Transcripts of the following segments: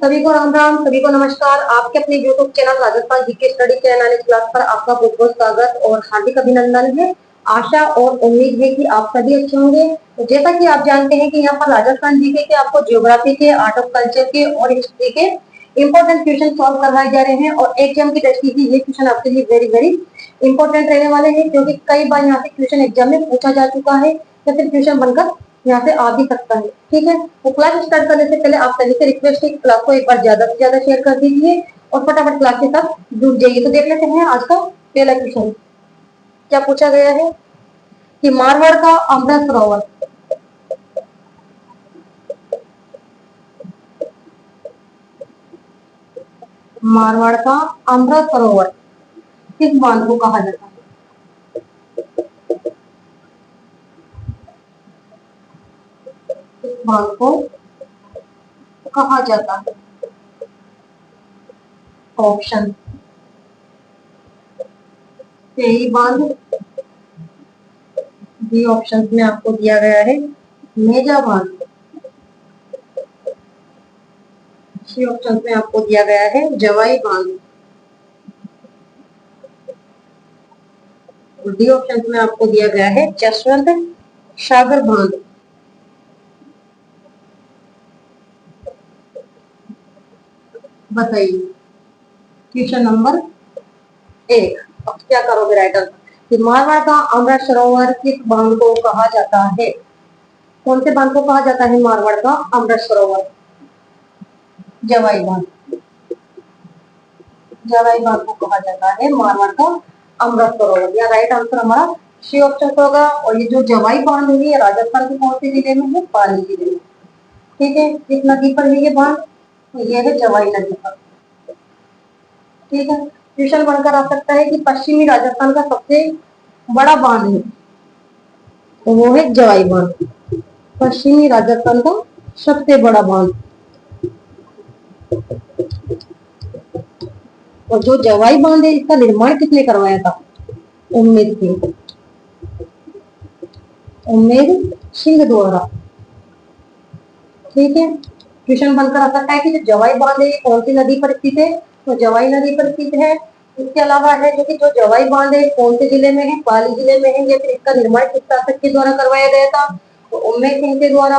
सभी को राम राम, सभी को नमस्कार। आपके अपने YouTube channel Rajasthan GK study के एनालिसिस क्लास पर आपका बहुत बहुत स्वागत और हार्दिक अभिनंदन है। आशा और उम्मीद है कि आप सभी अच्छे होंगे। तो जैसा कि आप जानते हैं कि यहाँ पर राजस्थान जीके के आपको ज्योग्राफी के, आर्ट ऑफ कल्चर के और हिस्ट्री के इंपॉर्टेंट क्वेश्चन सॉल्व करवाए जा रहे हैं और एग्जाम की दृष्टि से ये क्वेश्चन आपके लिए वेरी वेरी इंपॉर्टेंट रहने वाले हैं, क्योंकि कई बार यहाँ से क्वेश्चन एग्जाम में पूछा जा चुका है या फिर क्वेश्चन बनकर यहाँ से आ भी सकता है। ठीक है, तो क्लास स्टार्ट करने से पहले आप सभी से रिक्वेस्ट है कि क्लास को एक बार ज्यादा से ज्यादा शेयर कर दीजिए और फटाफट क्लास के साथ जुड़ जाइए। तो देख लेते हैं आज का पहला क्वेश्चन क्या पूछा गया है कि मारवाड़ का अमृत सरोवर मारवाड़ का अमृत सरोवर किस बांध को कहा जाता है? किस बांध को कहा जाता है? ऑप्शन सही बांध, बी ऑप्शन में आपको दिया गया है मेजा बांध, सी ऑप्शन में आपको दिया गया है जवाई बांध, डी ऑप्शन में आपको दिया गया है जसवंत सागर बांध। बताइए क्वेश्चन नंबर 1। अब क्या करोगे राइटर कि मारवाड़ का अमृत सरोवर किस बांध को कहा जाता है? कौन से बांध को कहा जाता है मारवाड़ का अमृत सरोवर? जवाई बांध, जवाई बांध को कहा जाता है मारवाड़ का अमृत सरोवर। या राइट आंसर हमारा सी ऑप्शन होगा। और ये जो जवाई बांध है ये राजस्थान के कौन से जिले में है? पाली जिले में। ठीक है, किस नदी पर है ये बांध? तो ये है जवाई नदी पर। ठीक है, क्वेश्चन बनकर आ सकता है कि पश्चिमी राजस्थान का सबसे बड़ा बांध है, तो वो है जवाई बांध। पश्चिमी राजस्थान का सबसे बड़ा बांध। और जो जवाई बांध है इसका निर्माण किसने करवाया था? उम्मेद सिंह, उम्मेद सिंह द्वारा। ठीक है, क्वेश्चन बनकर आ सकता है कि जो जवाई बांध है कौन सी नदी पर स्थित है? तो जवाई नदी पर स्थित है। इसके अलावा है जो कि जो जवाई बांध है कौन से जिले में है? पाली जिले में है। या फिर इसका निर्माण किस शासक के द्वारा करवाया गया था? तो उम्मेद सिंह के द्वारा।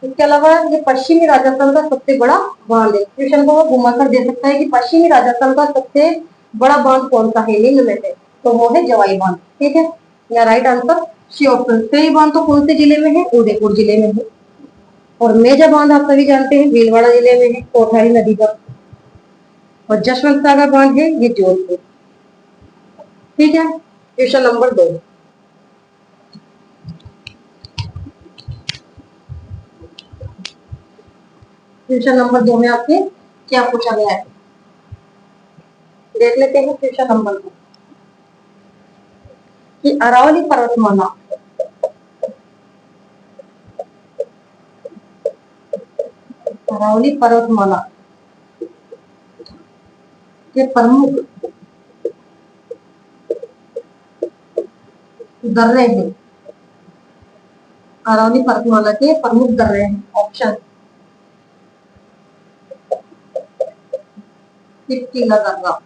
इसके अलावा ये पश्चिमी राजस्थान का सबसे बड़ा बांध है। क्वेश्चन को वो घुमाकर दे सकता है कि पश्चिमी राजस्थान का सबसे बड़ा बांध कौन सा है निम्न में से? तो वो है जवाई बांध। ठीक है, या राइट आंसर सी ऑप्शन। सही बांध तो कौन से जिले में है? उदयपुर जिले में है। और मेजा बांध आप सभी जानते हैं भीलवाड़ा जिले में है, कोठारी नदी पर। और जसवंत सागर बांध है ये जोधपुर। ठीक है, क्वेश्चन नंबर 2। क्वेश्चन नंबर 2 में आपसे क्या पूछा गया है देख लेते हैं। क्वेश्चन नंबर 2 कि अरावली पर्वतमाला अरावली पर्वतमाला के प्रमुख दर्रे हैं। अरावली पर्वतमाला के प्रमुख दर्रे हैं। ऑप्शन टिक्कीला दर्रा,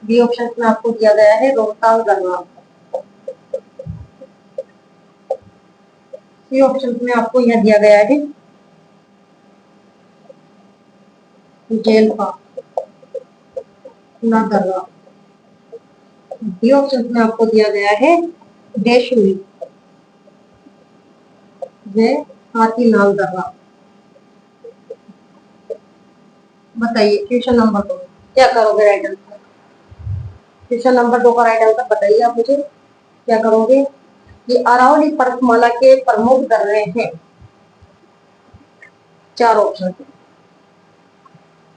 बी ऑप्शन में आपको दिया गया है रोहतांग दर्रा, सी ऑप्शन में आपको यह दिया गया है जेलपा दर्रा, डी ऑप्शन में आपको दिया गया है देशुरी वे हाथीनाल दर्रा। बताइए क्वेश्चन नंबर 2 क्या करोगे राइट आंसर? क्वेश्चन नंबर 2 का राइट आंसर बताइए आप मुझे क्या करोगे। ये अरावली पर्वतमाला के प्रमुख दर्रे हैं। 4 ऑप्शन,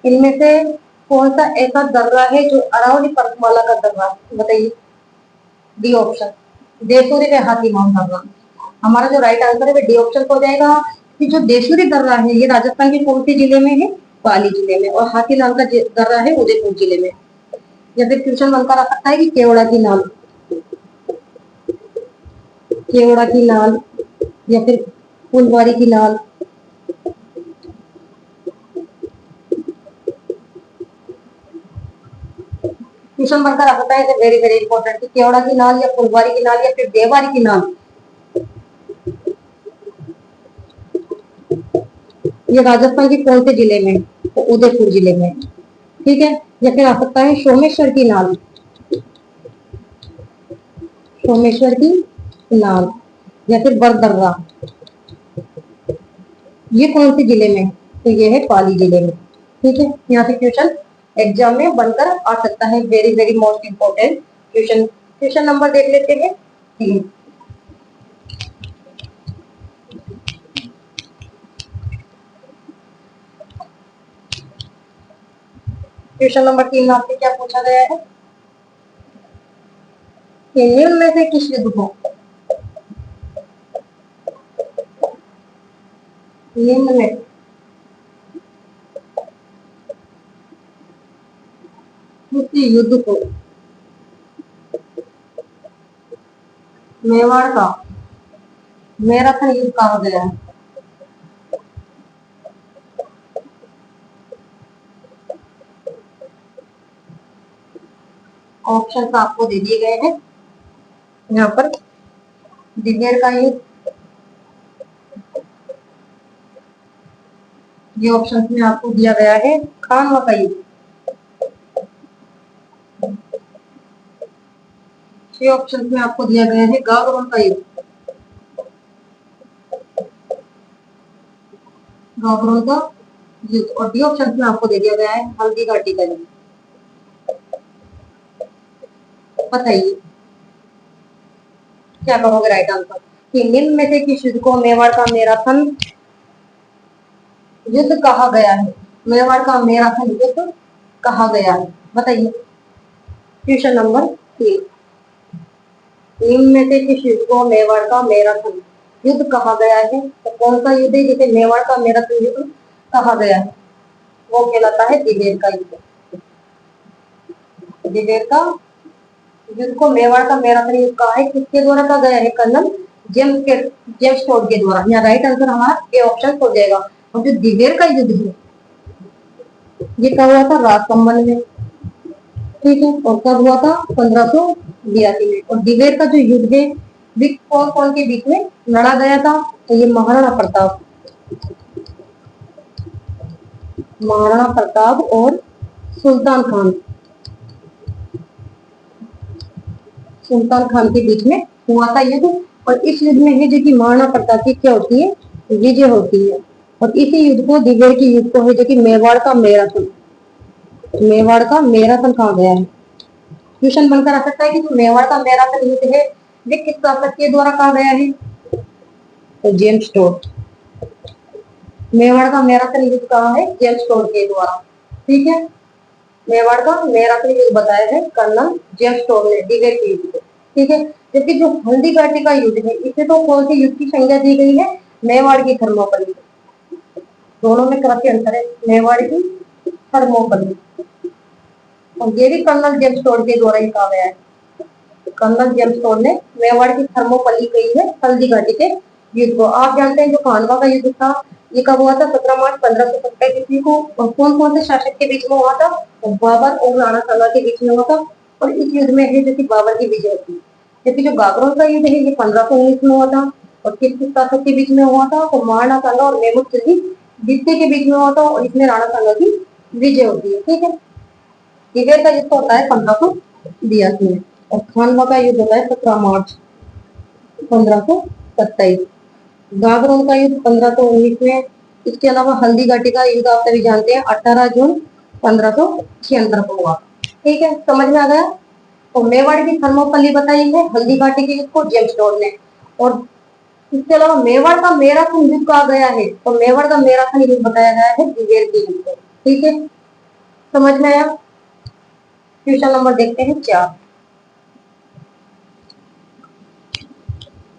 इनमें से कौन सा ऐसा दर्रा है जो अरावली पर्वतमाला का दर्रा? बताइए। डी ऑप्शन देशूरी व हाथीनाल दर्रा। हमारा जो राइट आंसर है वो डी ऑप्शन हो जाएगा कि जो देशूरी दर्रा है ये राजस्थान के कौन से जिले में है? पाली जिले में। और हाथीनाल का दर्रा है उदयपुर जिले में। या फिर क्वेश्चन बनकर आ सकता है कि केवड़ा की नाल, केवड़ा की नाल या फिर फुलवारी की नाल। क्वेश्चन बनकर आ सकता है वेरी वेरी इंपॉर्टेंट कि केवड़ा की नाल या फुलवारी की नाल या फिर देवारी की नाल, ये राजस्थान के कौन से जिले में? तो उदयपुर जिले में। ठीक है, या फिर आ सकता है सोमेश्वर की नाल, सोमेश्वर की नाल, या फिर बरदर्रा, ये कौन से जिले में? तो ये है पाली जिले में। ठीक है, यहाँ से क्वेश्चन एग्जाम में बनकर आ सकता है, very very most important question. Question number देख लेते हैं 3। क्वेश्चन नंबर 3 में आपसे क्या पूछा गया है कि निम्न में से किस युद्ध को, निम्न में किस युद्ध को मेवाड़ का मैराथन युद्ध कहा गया है? ऑप्शन आपको दे दिए गए हैं यहाँ पर। दिग्विजय का युद्ध, ये ऑप्शन में आपको दिया गया है खानवा का युद्ध, ये ऑप्शन में आपको दिया गया है गागरोन का युद्ध, गागरोन का युद्ध, और डी ऑप्शन में आपको दे दिया गया है हल्दी घाटी का युद्ध। बताइए क्या करोगे राइट आंसर कि निम्न में से किस युद्ध को मेवाड़ का मैराथन युद्ध कहा गया है? मेवाड़ का मैराथन युद्ध कहा गया है, बताइए। क्वेश्चन नंबर 3, निम्न में से किस युद्ध को मेवाड़ का मैराथन युद्ध कहा गया है? तो कौन सा युद्ध है जिसे मेवाड़ का मैराथन युद्ध कहा गया है? वो कहलाता है दिवेर का युद्ध। दिवेर का युद्ध को मेवाड़ का मैराथन युद्ध कहा है, किसके द्वारा कहा गया है? कर्नल जेम्स टोड के द्वारा। यहाँ राइट आंसर हमारा ए ऑप्शन हो जाएगा। और जो दिवेर का युद्ध है ये कब हुआ था? राजकमल में। ठीक है, और कब हुआ था? 1582 में। और दिवेर का जो युद्ध है वे कौन कौन के बीच में लड़ा गया था? तो ये महाराणा प्रताप, महाराणा प्रताप और सुल्तान खान, सुल्तान खान के बीच में हुआ था युद्ध। और इस युद्ध में है जो कि महाराणा प्रताप की क्या होती है? विजय होती है। और इसी युद्ध को, दिवेर के युद्ध को है जो कि मेवाड़ का मैराथन, मेवाड़ का मैराथन कहा गया है। क्वेश्चन बनकर आ सकता है कि जो मेवाड़ का मैराथन युद्ध है वे किस शासक के द्वारा कहा गया है? तो जेम्स टोड। मेवाड़ का मैराथन युद्ध कहा है? जेम्स टोड के द्वारा। ठीक है, मेवाड़ का मैराथन युद्ध बताया है कर्नल जेम्स टोड ने दिवेर के युद्ध को। ठीक है, जबकि जो हल्दी घाटी का युद्ध है इसे तो कौन सी युद्ध की संज्ञा दी गई है? मेवाड़ की थर्मोपल्ली। दोनों में काफी अंतर है, मेवाड़ की थर्मोपल्ली। और ये भी कर्नल जेम्स टोड के द्वारा ही कहा गया है। कर्नल जेम्स टोड ने मेवाड़ की थर्मोपल्ली कही है हल्दी घाटी के युद्ध को। आप जानते हैं जो खानवा का युद्ध था ये कब हुआ था? 17 मार्च 1527 ईस्वी को। और कौन कौन से शासक के बीच में हुआ था? तो बाबर और राणा सांगा के बीच में हुआ था। और इस युद्ध में है जो कि बाबर की विजय थी। जबकि जो गागरोन का युद्ध है ये 1519 में हुआ था। और किस किस शासक के बीच में हुआ था? तो महाराणा सांगा और महमूद खिलजी द्वितीय के बीच में हुआ था। और इसमें राणा सांगा की विजय होती है। ठीक है, दिवेर का युद्ध होता है 1582 में। और खानवा का युद्ध होता है 17 मार्च 1527। गागरोन का युद्ध 1519 में। इसके अलावा हल्दी घाटी का युद्ध आप सभी जानते हैं 18 जून 1576 को हुआ। ठीक है, समझ में आ गया। तो मेवाड़ की थर्मोपल्ली बताई है हल्दी घाटी के युद्ध को जेम्स टोड ने। और इसके अलावा मेवाड़ का मैराथन युद्ध कहा गया है, तो मेवाड़ का मैराथन युद्ध बताया गया है दिवेर के युद्ध को। ठीक है, समझ में आया। क्वेश्चन नंबर देखते हैं 4।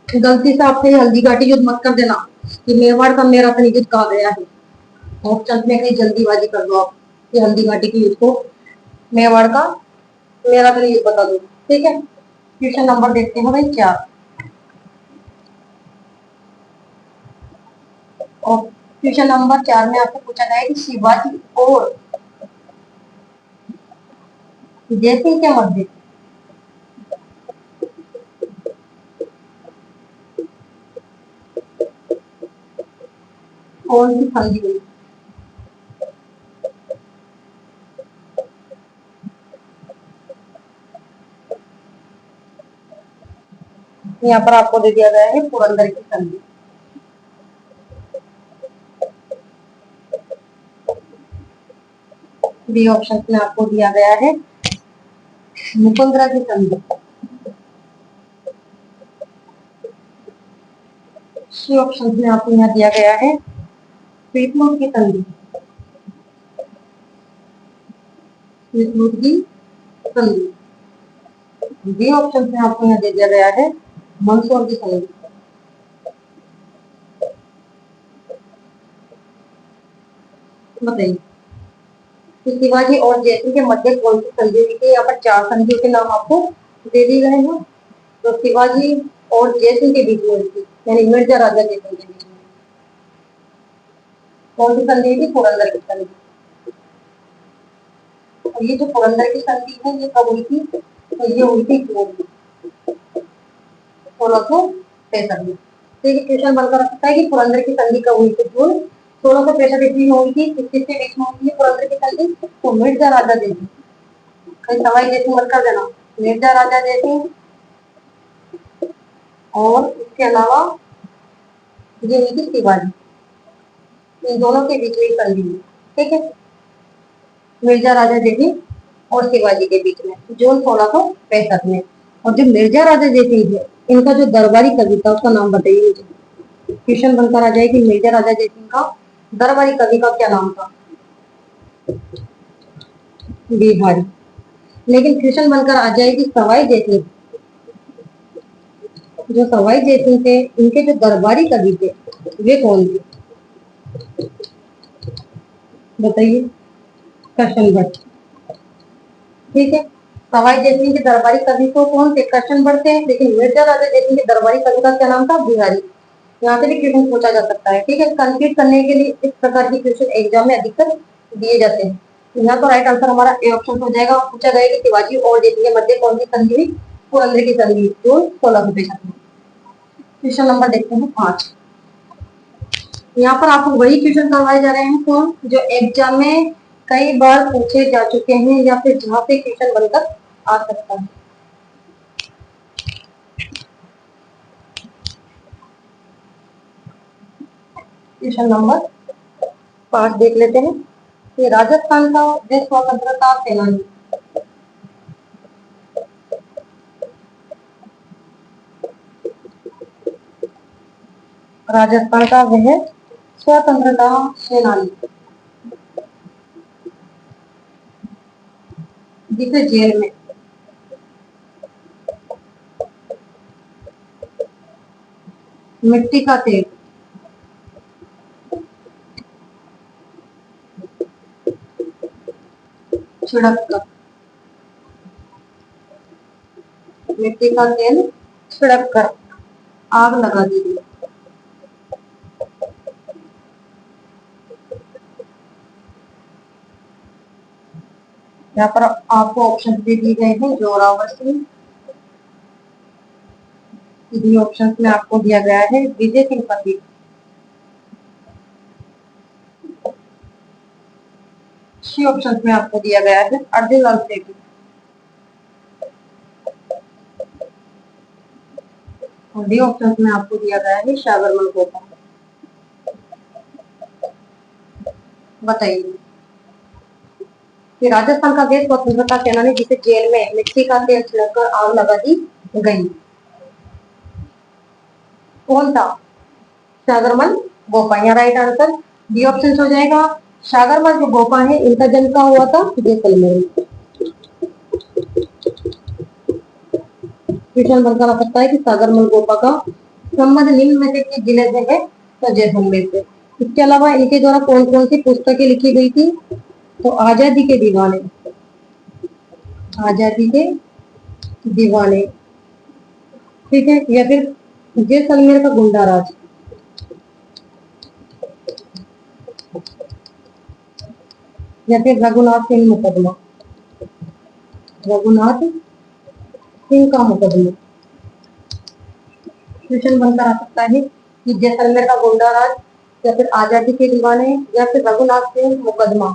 गलती से आपसे हल्दी घाटी युद्ध मत कर देना कि मेवाड़ का मैराथन युद्ध कहा गया है। ऑप्शन में कहीं जल्दीबाजी कर दो आप कि हल्दी घाटी के युद्ध को मेवाड़ का मैराथन युद्ध बता दो। ठीक है, क्वेश्चन नंबर देखते हैं भाई 4। और क्वेश्चन नंबर 4 में आपसे पूछा गया है कि शिवाजी और जयसिंह के मध्य कौन सी संधि हुई? यहाँ पर आपको दे दिया गया है पुरंदर की संधि। बी ऑप्शन में आपको दिया गया है मुकुंदरा की संधि। सी ऑप्शन में आपको यहाँ दिया गया है पीतलूट की संधि। पीतलूट की संधि। डी ऑप्शन में आपको यहाँ दे दिया गया है मंदसौर की संधि। बताइए कि शिवाजी और जयसिंह के मध्य कौन सी संधि हुई थी? यहाँ पर 4 संधियों के नाम आपको दे दिए गए हैं। तो शिवाजी और जयसिंह के बीच में हुई थी, यानी मिर्जा राजा जयसिंह के बीच में कौन सी संधि हुई थी? पुरंदर की संधि। और ये जो पुरंदर की संधि है ये कब हुई थी? तो ये हुई थी जून 1665 में। तो ये क्वेश्चन बनकर रखता है कि पुरंदर की संधि कब हुई थी? जून 1665 ईस्वी में हुई थी। किसके बीच में हुई थी पुरंदर की संधि? तो मिर्जा राजा जयसिंह, कहीं सवाई जयसिंह मत कर देना, मिर्जा राजा जयसिंह और इसके अलावा ये हुई थी शिवाजी, इन दोनों के बीच में संधि हुई। ठीक है, मिर्जा राजा जयसिंह और शिवाजी के बीच में जून 1665 में। और जो मिर्जा राजा जयसिंह है इनका जो दरबारी कवि था उसका नाम बताइए मुझे। क्वेश्चन बनकर आ जाए कि मिर्जा राजा जयसिंह का दरबारी कवि का क्या नाम था? बिहारी। लेकिन क्वेश्चन बनकर आ जाए कि सवाई जयसिंह, जो सवाई जयसिंह थे इनके जो दरबारी कवि थे वे कौन थे? बताइए। करशन भट्ट। ठीक है, सवाई जयसिंह के दरबारी कवि तो कौन थे? करशन भट्ट थे। लेकिन मिर्जा राजा जयसिंह के दरबारी कवि का क्या नाम था? बिहारी। यहाँ से भी क्वेश्चन पूछा जा सकता है। ठीक है, कंप्लीट करने के लिए इस प्रकार के क्वेश्चन एग्जाम में अधिकतर दिए जाते हैं। यहाँ तो राइट आंसर हमारा ए ऑप्शन हो जाएगा। पूछा गया कि शिवाजी और जयसिंह के मध्य कौन सी संधि हुई? पुरंदर की संधि जून 1665 में। क्वेश्चन नंबर देखते हैं 5। यहाँ पर आपको वही क्वेश्चन करवाए जा रहे हैं कौन जो एग्जाम में कई बार पूछे जा चुके हैं या फिर जहाँ पे क्वेश्चन बनकर आ सकता है। क्वेश्चन नंबर 5 देख लेते हैं। ये राजस्थान का देश स्वतंत्रता सेनानी राजस्थान का वह स्वतंत्रता सेनानी जिसे जेल में मिट्टी का तेल छिड़क कर मिट्टी का तेल छिड़क कर आग लगा दी गई। यहाँ पर आपको ऑप्शन दे दिए गए हैं जोरावर सिंह। डी ऑप्शन में आपको दिया गया है विजय सिंह पति। सी ऑप्शन में आपको दिया गया है अर्जुन लाल सेठी। और डी ऑप्शन में आपको दिया गया है सागरमल गोपाल। बताइए कि राजस्थान का देश स्वतंत्रता सेनानी जिसे जेल में मिट्टी का तेल छिड़ककर आग लगा दी गई कौन था? सागरमल गोपा। यहाँ राइट आंसर डी ऑप्शन हो जाएगा। सागरमल जो गोपा है इनका जन्म कहाँ हुआ था? जैसलमेर में। क्वेश्चन बनकर आ सकता है कि सागरमल गोपा का संबंध निम्न में से किस जिले से है? तो जैसलमेर से। इसके अलावा इनके द्वारा कौन कौन सी पुस्तकें लिखी गई थी? तो आजादी के दीवाने, आजादी के दीवाने, ठीक है, या फिर जैसलमेर का गुंडा राज, या फिर रघुनाथ सिंह मुकदमा। रघुनाथ सिंह का मुकदमा। क्वेश्चन बनकर आ सकता है कि जैसलमेर का गुंडा राज, या फिर आजादी के दीवाने, या फिर रघुनाथ सिंह मुकदमा,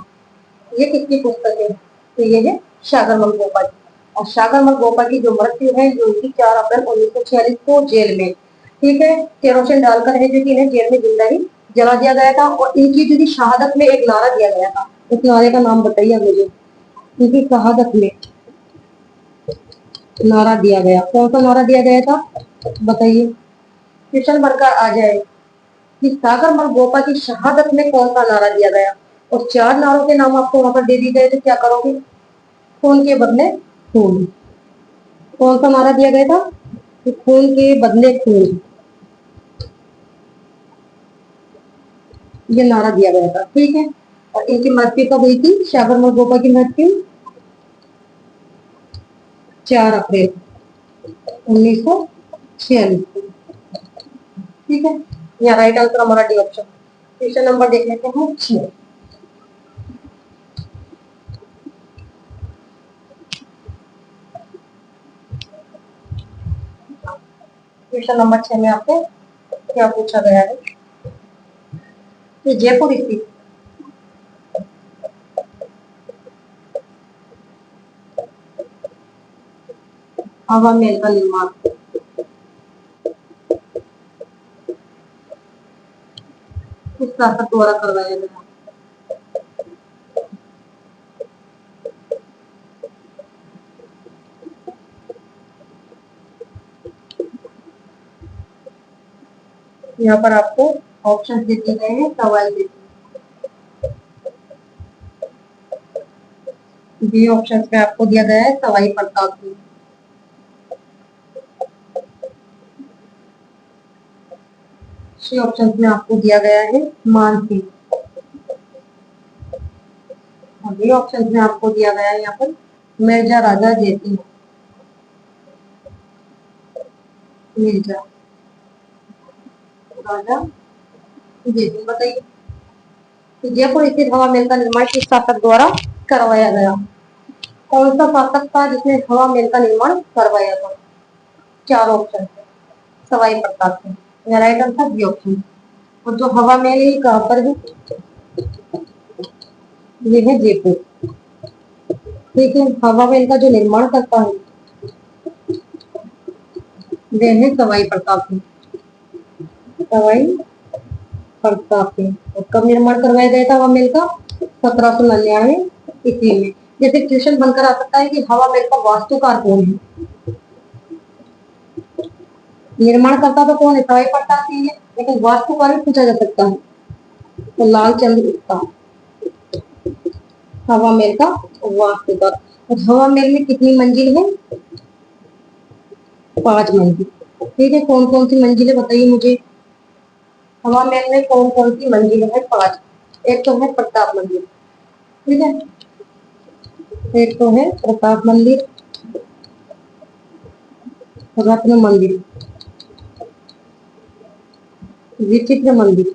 ये किसकी पुस्तक है? तो ये है सागरमल गोपाल। और सागरमल गोपाल की जो मृत्यु है जो उनकी 4 अप्रैल 1946 को जेल में, ठीक है, केरोसिन डालकर है जो कि इन्हें जेल में जिंदा ही जला दिया गया था। और इनकी जो शहादत में एक नारा दिया गया था, उस नारे का नाम बताइए मुझे। इनकी शहादत में नारा दिया गया, कौन सा नारा दिया गया था बताइए। क्वेश्चन बनकर आ जाए कि सागरमल गोपा की शहादत में कौन सा नारा दिया गया। और 4 नारों के नाम आपको वहां पर दे दिए गए, तो क्या करोगे? खून के बदले खून। कौन सा नारा दिया गया था? कि खून के बदले खून, ये नारा दिया गया था, ठीक है। और इनकी मृत्यु कब हुई थी? सागरमल गोपा की मृत्यु 4 अप्रैल 1946, ठीक है। यहाँ राइट आंसर हमारा डी ऑप्शन। क्वेश्चन नंबर देख लेते हैं 6। क्वेश्चन नंबर 6 में आपसे क्या पूछा गया है कि जयपुर स्थित हवा महल का निर्माण किस शासक द्वारा करवाया गया? यहाँ पर आपको ऑप्शन दे दिए गए हैं, सवाल दे बी ऑप्शन में आपको दिया गया है सवाई प्रताप सिंह। सी ऑप्शन में आपको दिया गया है मान सिंह। और बी ऑप्शन में आपको दिया गया है यहाँ पर मिर्जा राजा जयसिंह। मिर्जा राजा जयसिंह, बताइए कि जयपुर स्थित हवा महल का निर्माण किस शासक द्वारा करवाया गया? कौन सा शासक था जिसने हवा महल का निर्माण करवाया था? 4 ऑप्शन है। Sawai Pratap Singh, right answer B option. और जो हवा महल है कहाँ पर है? ये है जयपुर, ठीक है। हवा महल का जो निर्माण करता है वह है सवाई प्रताप सिंह। सवाई प्रताप सिंह। और कब निर्माण करवाया गया था हवा महल का? 1799 ईस्वी में। जैसे क्वेश्चन बनकर आ सकता है कि हवा महल का वास्तुकार कौन है? निर्माण करता तो कौन है? सवाई प्रताप सिंह है, लेकिन वास्तुकार भी पूछा जा सकता है, तो लालचंद गुप्ता हवा महल का वास्तुकार। और हवा महल में कितनी मंजिल है? 5 मंजिल, ठीक है। कौन कौन सी मंजिल है बताइए मुझे। हवा महल में कौन कौन सी मंजिल है? 5। एक तो है प्रताप मंदिर, ठीक है। एक तो है प्रताप मंदिर, रत्न मंदिर, विचित्र मंदिर,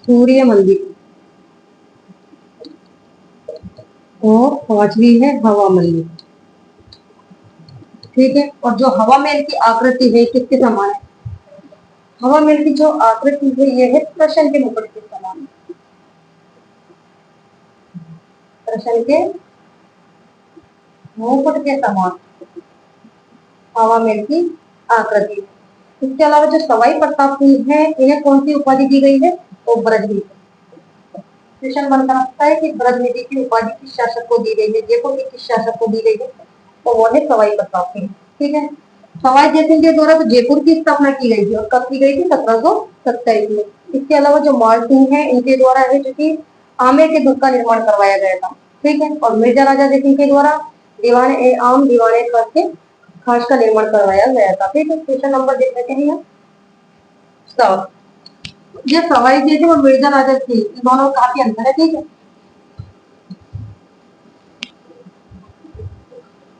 सूर्य मंदिर, और 5वीं है हवा मंदिर, ठीक है। और जो हवा महल की आकृति है किसके समान है? हवा महल की जो आकृति है ये है प्रश्न के मुकुट के समान। प्रश्न के मुकुट के समान हवा महल की आकृति। इसके अलावा जो सवाई प्रताप सिंह है इन्हें कौन सी उपाधि दी गई है? तो ब्रजनीति। क्वेश्चन बनता है कि ब्रजनीति की उपाधि किस शासक को दी गई है? जयपुर के किस शासक को दी गई है? तो वो है सवाई प्रताप सिंह, ठीक है। सवाई जयसिंह के द्वारा तो जयपुर की स्थापना की गई थी, और कब की गई थी? 1727 में। इसके अलावा जो माल सिंह है इनके द्वारा है जो कि आमेर के दुर्ग का निर्माण करवाया गया था, ठीक है। और मिर्जा राजा जयसिंह के द्वारा दीवान ए आम दीवान ए खास के खास का निर्माण करवाया गया था, ठीक है। क्वेश्चन नंबर देख लेते हैं। ये सवाई जयसिंह और मिर्जा राजा सिंह इन दोनों में काफी अंतर है, ठीक है।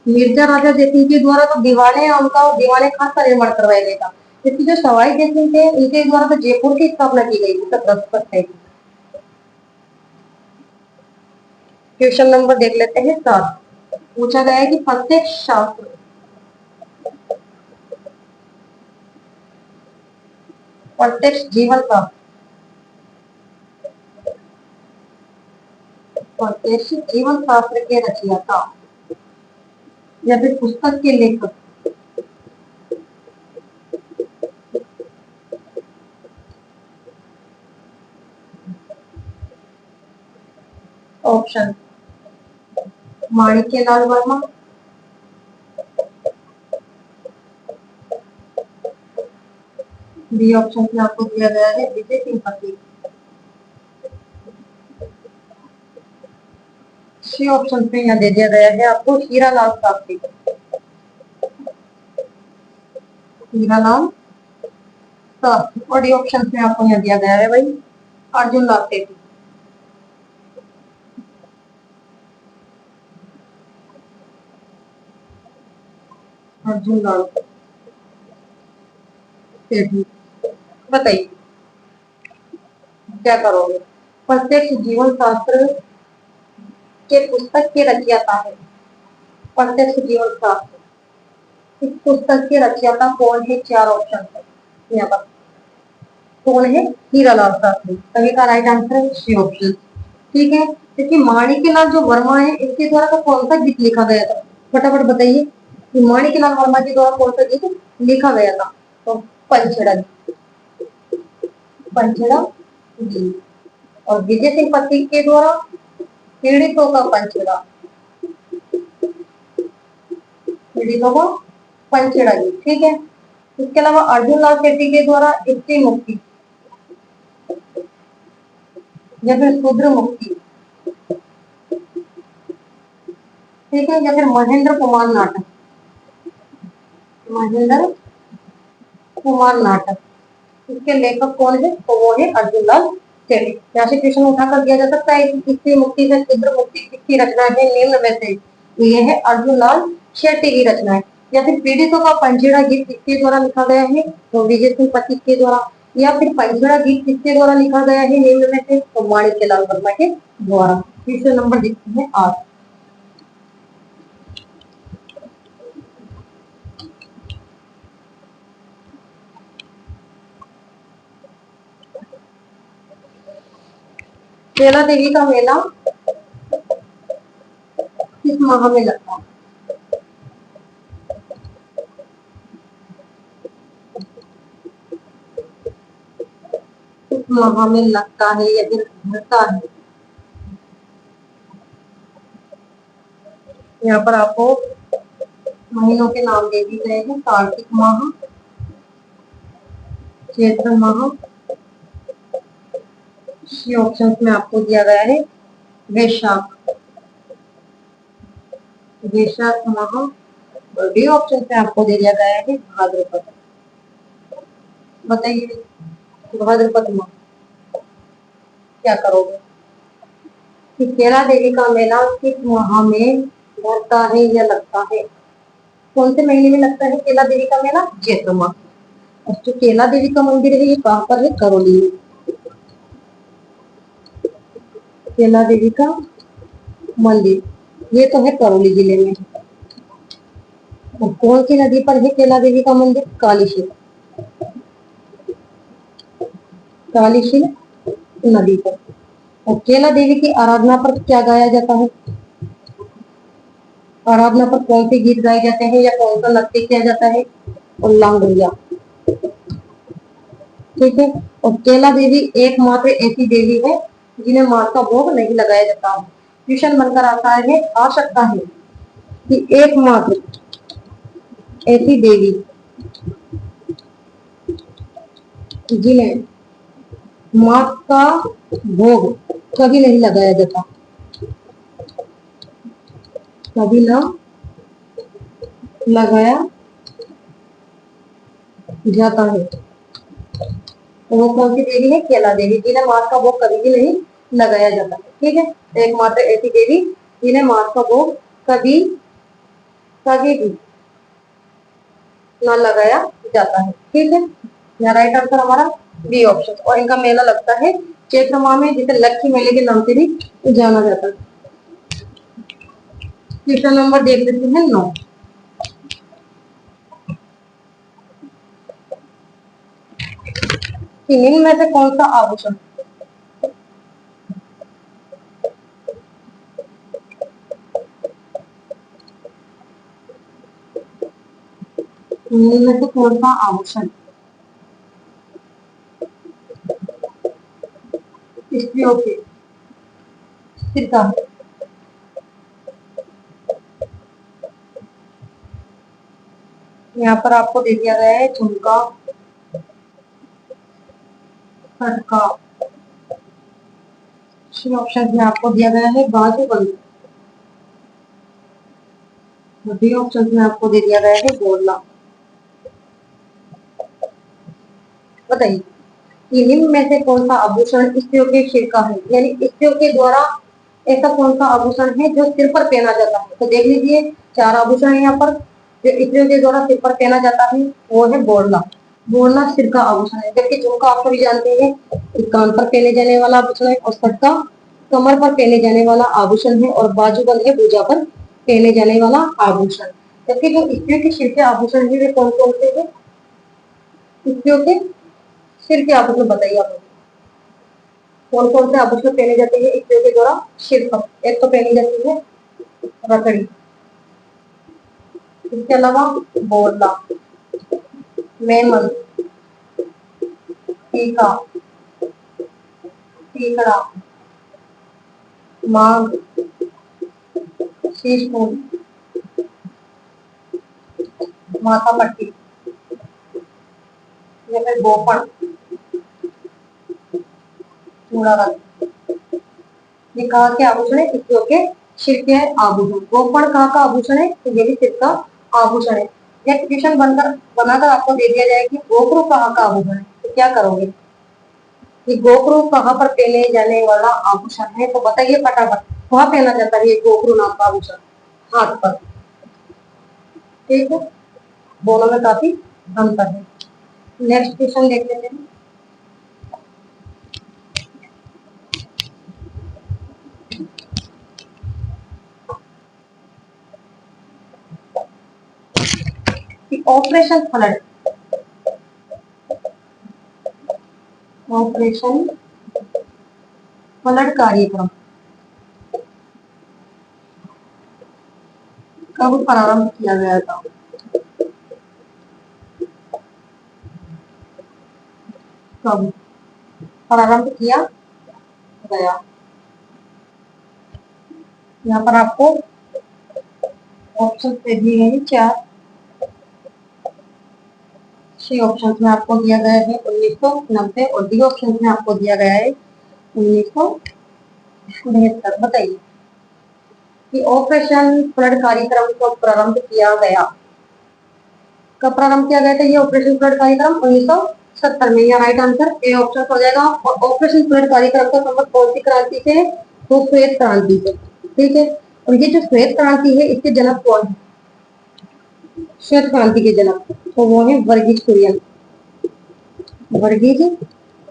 मिर्जा राजा जयसिंह के द्वारा तो दीवाने आम का और दीवाने खास का निर्माण करवाया गया था, जबकि जो सवाई जयसिंह थे इनके द्वारा तो जयपुर की स्थापना की गई थी 1727। क्वेश्चन नंबर देख लेते हैं 7। पूछा गया है कि प्रत्यक्ष शास्त्र, प्रत्यक्ष जीवन का, प्रत्यक्ष जीवन शास्त्र के रचयिता या फिर पुस्तक के लेखक। Option Manikyalal Verma, B option में आपको दिया गया है विजय सिंह पति, सी ऑप्शन पे यहाँ दे दिया गया है आपको हीरालाल शास्त्री, हीरालाल शास्त्री। और डी ऑप्शन में आपको यहाँ दिया गया है भाई अर्जुन लाल सेठी, अर्जुन लाल सेठी। बताइए क्या करोगे। प्रत्यक्ष जीवन शास्त्र के पुस्तक के रचयिता है, प्रत्यक्ष जीवन शास्त्र, इस पुस्तक के रचयिता कौन है? 4 ऑप्शन है यहाँ पर। कौन है? हीरालाल शास्त्री। सभी का राइट आंसर है सी ऑप्शन। ठीक है, क्योंकि माणिक्यलाल जो वर्मा है इनके द्वारा तो कौन सा गीत लिखा गया था? फटाफट बताइए कि माणिक्यलाल वर्मा के द्वारा कौन सा गीत लिखा गया था? तो पंचड़ा, पंचड़ा जी। और विजय सिंह पति के द्वारा पीड़ितों का पंचड़ा, पीड़ितों का पंचड़ा जी। ठीक है, इसके अलावा अर्जुन लाल सेठी के द्वारा स्त्री मुक्ति या फिर शूद्र मुक्ति, ठीक है, या फिर महेंद्र कुमार नाटक, महेंद्र कुमार नाटक, इसके लेखक कौन है? तो वो है अर्जुन लाल सेठी। यहाँ से क्वेश्चन उठाकर दिया जा सकता है कि स्त्री मुक्ति से शूद्र मुक्ति किसकी रचना है? निम्न में से ये है अर्जुन लाल शेट्टी की रचना है। या फिर पीड़ितों का पंचेड़ा गीत किसके द्वारा लिखा गया है? तो विजय सिंह पति के द्वारा। या फिर पंचेड़ा गीत किसके द्वारा लिखा गया है निम्न में से? तो माणिक्यलाल वर्मा के द्वारा। क्वेश्चन नंबर देखते हैं 8। कैला देवी का मेला किस माह में लगता है? किस माह में लगता है या फिर भरता है? यहाँ पर आपको महीनों के नाम दे दिए गए हैं। कार्तिक माह, चैत्र माह, सी ऑप्शन में आपको दिया गया है वैशाख, वैशाख माह। और डी ऑप्शन पे आपको दे दिया गया है भाद्रपद। बताइए भाद्रपद माह क्या करोगे? कि कैला देवी का मेला किस माह में भरता है या लगता है? कौन से महीने में लगता है कैला देवी का मेला? चैत्र माह। और जो कैला देवी का मंदिर है ये कहाँ पर है? करौली में। कैला देवी का मंदिर ये तो है करौली जिले में। और कौन सी नदी पर है कैला देवी का मंदिर? कालीशील, कालीशील नदी पर। और कैला देवी की आराधना पर क्या गाया जाता है? आराधना पर कौन से गीत गाए जाते हैं या कौन सा नृत्य किया जाता है? और लांगुलिया। ठीक है, और कैला देवी एकमात्र ऐसी देवी है जिन्हें मां का भोग नहीं लगाया जाता है। क्वेश्चन बनकर आता है, आ सकता है कि एकमात्र ऐसी देवी जिन्हें मां का भोग कभी नहीं लगाया जाता, कभी ना लगाया जाता है, तो वो कौन सी देवी है? कैला देवी, जिन्हें मां का भोग कभी भी नहीं लगाया जाता है। ठीक है, तो एकमात्र ऐसी देवी जिन्हें मां का भोग कभी कभी भी ना लगाया जाता है। ठीक है, यहाँ राइट आंसर हमारा बी ऑप्शन। और इनका मेला लगता है चैत्र माह में, जिसे लक्ष्मी मेले के नाम से भी जाना जाता है। क्वेश्चन नंबर देख लेते हैं 9। निम्न में से कौन सा आभूषण निम्न में से कौन सा आभूषण स्त्रियों के सिर का है? यहाँ पर आपको दे दिया गया है झुमका, खटका। ऑप्शन में आपको दिया गया है बाजूबंद। बी ऑप्शन में आपको दे दिया गया है बोलना। बताइए कि निम्न में से कौन सा आभूषण स्त्रियों के सिर का है, यानी स्त्रियों के द्वारा ऐसा कौन सा आभूषण है जो सिर पर पहना जाता है? तो देख लीजिए 4 आभूषण है यहाँ पर जो स्त्रियों के द्वारा सिर पर पहना जाता है, वो है बोलना। बोलना सिर का आभूषण है, जबकि झुमका आप सभी जानते हैं कि कान पर पहने जाने वाला आभूषण है, और खटका कमर पर पहने जाने वाला आभूषण है, और बाजूबंद है भुजा पर पहने जाने वाला आभूषण। जबकि जो स्त्रियों के सिर के आभूषण है वे कौन कौन से है? स्त्रियों के सिर के आभूषण बताइए आप कौन कौन से आभूषण पहने जाते हैं स्त्रियों के द्वारा सिर पर? एक तो पहनी जाती है रखड़ी, इसके अलावा बोला, मेमन, टीका, टीकड़ा, मांग, शीशफूल, माथा पट्टी या फिर गोपन, चूड़ा रंग। ये कहा के आभूषण है स्त्रियों के सिर के आभूषण। गोपन कहाँ का आभूषण है? तो ये भी सिर का आभूषण है। या क्वेश्चन बनाकर आपको दे दिया जाए कि गोखरू कहाँ का आभूषण है, तो क्या करोगे कि गोखरू कहाँ पर पहने जाने वाला आभूषण है? तो बताइए फटाफट, कहाँ पहना जाता है ये गोखरू नाम का आभूषण? हाथ पर। ठीक है, दोनों में काफी अंतर है। नेक्स्ट क्वेश्चन देख लेते हैं। ऑपरेशन फ्लड, ऑपरेशन फ्लड कार्यक्रम कब प्रारंभ किया गया था? कब प्रारंभ किया गया? यहाँ पर आपको ऑप्शन दे दिए हैं 4। सी ऑप्शन में आपको दिया गया है 1990 और डी ऑप्शन में आपको दिया गया है 1972। बताइए कि ऑपरेशन फ्लड कार्यक्रम को प्रारंभ किया गया, कब प्रारंभ किया गया था ये ऑपरेशन फ्लड कार्यक्रम? 1970 में। यह राइट आंसर ए ऑप्शन हो जाएगा। और ऑपरेशन फ्लड कार्यक्रम का संबंध कौन सी क्रांति से? तो श्वेत क्रांति से। ठीक है, और ये जो श्वेत क्रांति है इसके जनक कौन है? श्वेत क्रांति के जनक तो वो है वर्गीज कुरियन। वर्गीज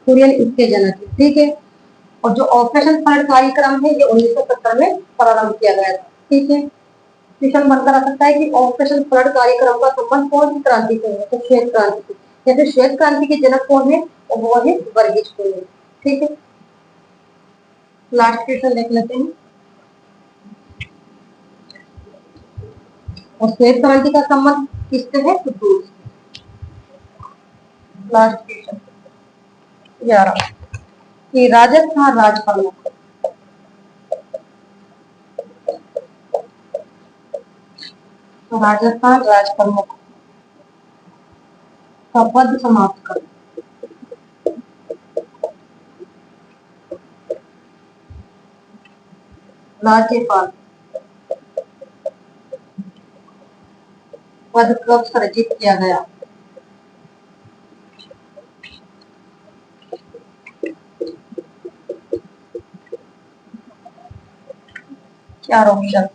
कुरियन इसके जनक है। ठीक है, और जो ऑपरेशन फ्लड कार्यक्रम है ये 1970 में प्रारंभ किया गया था। ठीक है, क्वेश्चन बनकर आ सकता है कि ऑपरेशन फ्लड कार्यक्रम का संबंध कौन सी क्रांति से है? तो श्वेत क्रांति से। जैसे श्वेत क्रांति के जनक कौन है? और वो है वर्गीज कुरियन। ठीक है, लास्ट क्वेश्चन देख लेते हैं। और श्वेत क्रांति का संबंध किससे है? तो दूध से। लास्ट क्वेश्चन 11 कि राजस्थान राज्य प्रमुख, तो राजस्थान राज्य प्रमुख का पद समाप्त कर राज्यपाल पद कब सृजित किया गया? चार ऑप्शन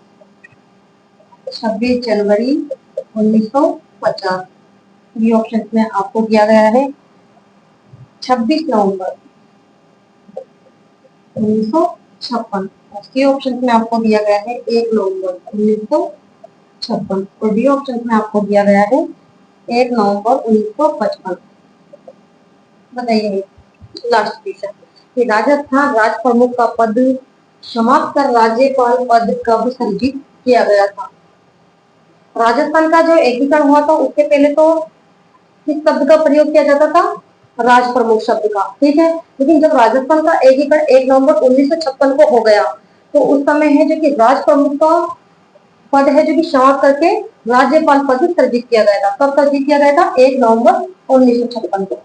26 जनवरी 1950। ये ऑप्शन में आपको दिया गया है 26 नवंबर 1950। 1956। सी ऑप्शन में आपको दिया गया है 1 नवंबर 1956 और डी ऑप्शन में आपको दिया गया है 1 नवंबर 1955। बताइए लास्ट क्वेश्चन कि राजस्थान राज प्रमुख का पद समाप्त कर राज्यपाल पद कब सृजित किया गया था। राजस्थान का जो एकीकरण हुआ था उसके पहले तो किस शब्द का प्रयोग किया जाता था, राज प्रमुख शब्द का, ठीक है। लेकिन जब राजस्थान का एकीकरण 1 नवंबर 1956 को हो गया तो उस समय है जो कि राज प्रमुख का पद है जो कि समाप्त करके राज्यपाल पद सृजित किया गया था। कब सृजित किया गया था, 1 नवंबर 1956 को।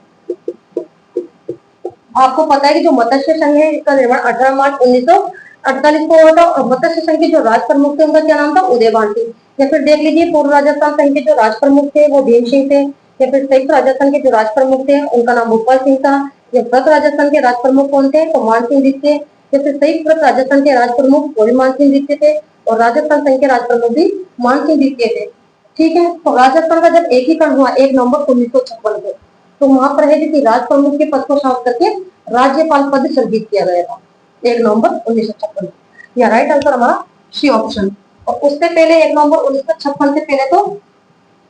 आपको पता है कि जो मत्स्य संघ है इसका निर्माण 18 मार्च 1948 को हुआ था और मत्स्य संघ के जो राज प्रमुख थे उनका क्या नाम था, उदयभान सिंह। या फिर देख लीजिए पूर्व राजस्थान संघ के जो राज प्रमुख थे वो भीम सिंह थे। या फिर संयुक्त राजस्थान के जो राज प्रमुख थे उनका नाम भोपाल सिंह था। या गत राजस्थान के राज प्रमुख कौन थे, तो मान सिंह द्वितीय। या फिर संयुक्त राजस्थान के राज प्रमुख वो भी मान सिंह द्वितीय थे और राजस्थान संघ के राज प्रमुख भी मान सिंह द्वितीय थे, ठीक है। तो राजस्थान का जब एकीकरण हुआ 1 नवंबर 1956 को तो वहां पर है कि राज प्रमुख के पद को समाप्त करके राज्यपाल पद सृजित किया गया था 1 नवंबर 1956। या राइट आंसर हमारा सी ऑप्शन। और उससे पहले 1 नवंबर 1956 से पहले तो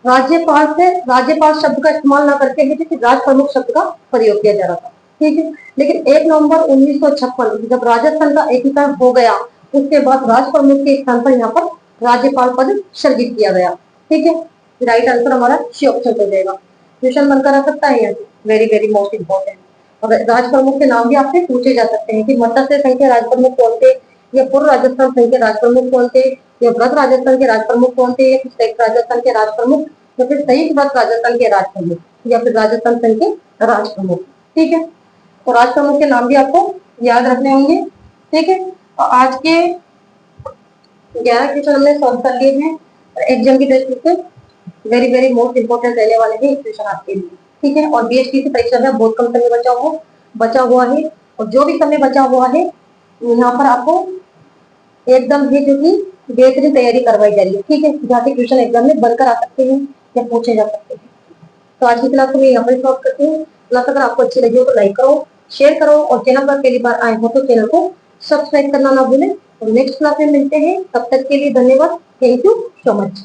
राज्यपाल शब्द का इस्तेमाल न करके है कि राज प्रमुख शब्द का प्रयोग किया जा रहा था, ठीक है। लेकिन 1 नवंबर 1956 जब राजस्थान का एकीकरण हो गया उसके बाद राज प्रमुख के स्थान पर यहाँ पर राज्यपाल पद सृजित किया गया, ठीक है। राइट आंसर हमारा सी ऑप्शन हो जाएगा। क्वेश्चन बनकर आ सकता है यहाँ से, वेरी वेरी मोस्ट इंपॉर्टेंट। और राज प्रमुख के नाम भी आपसे पूछे जा सकते हैं कि मत्स्य संघ के राज प्रमुख कौन थे, या पूर्व राजस्थान संघ के राज प्रमुख कौन थे, या व्रत राजस्थान के राज प्रमुख कौन थे, या फिर संयुक्त राजस्थान के राज प्रमुख, या फिर संयुक्त व्रत राजस्थान के राज प्रमुख, या फिर राजस्थान संघ के राज प्रमुख, ठीक है। तो राज प्रमुख के नाम भी आपको याद रखने होंगे, ठीक है। और आज के 11 क्वेश्चन हमने सॉल्व कर लिए हैं। एग्जाम की दृष्टि से वेरी वेरी मोस्ट इंपोर्टेंट रहने वाले हैं क्वेश्चन आपके लिए, ठीक है। और बीएसटी की परीक्षा में बहुत कम समय बचा हुआ है और जो भी समय बचा हुआ है यहाँ पर आपको एकदम है जो कि बेहतरीन तैयारी करवाई जा रही है, ठीक है। जहाँ से क्वेश्चन एग्जाम में बनकर आ सकते हैं या पूछे जा सकते हैं। तो आज की क्लास में यहाँ पर स्टॉप करती हूँ। क्लास अगर आपको अच्छी लगी हो तो लाइक करो, शेयर करो और चैनल पर पहली बार आए हो तो चैनल को सब्सक्राइब करना ना भूलें। और नेक्स्ट क्लास में मिलते हैं, तब तक के लिए धन्यवाद। Thank you so much.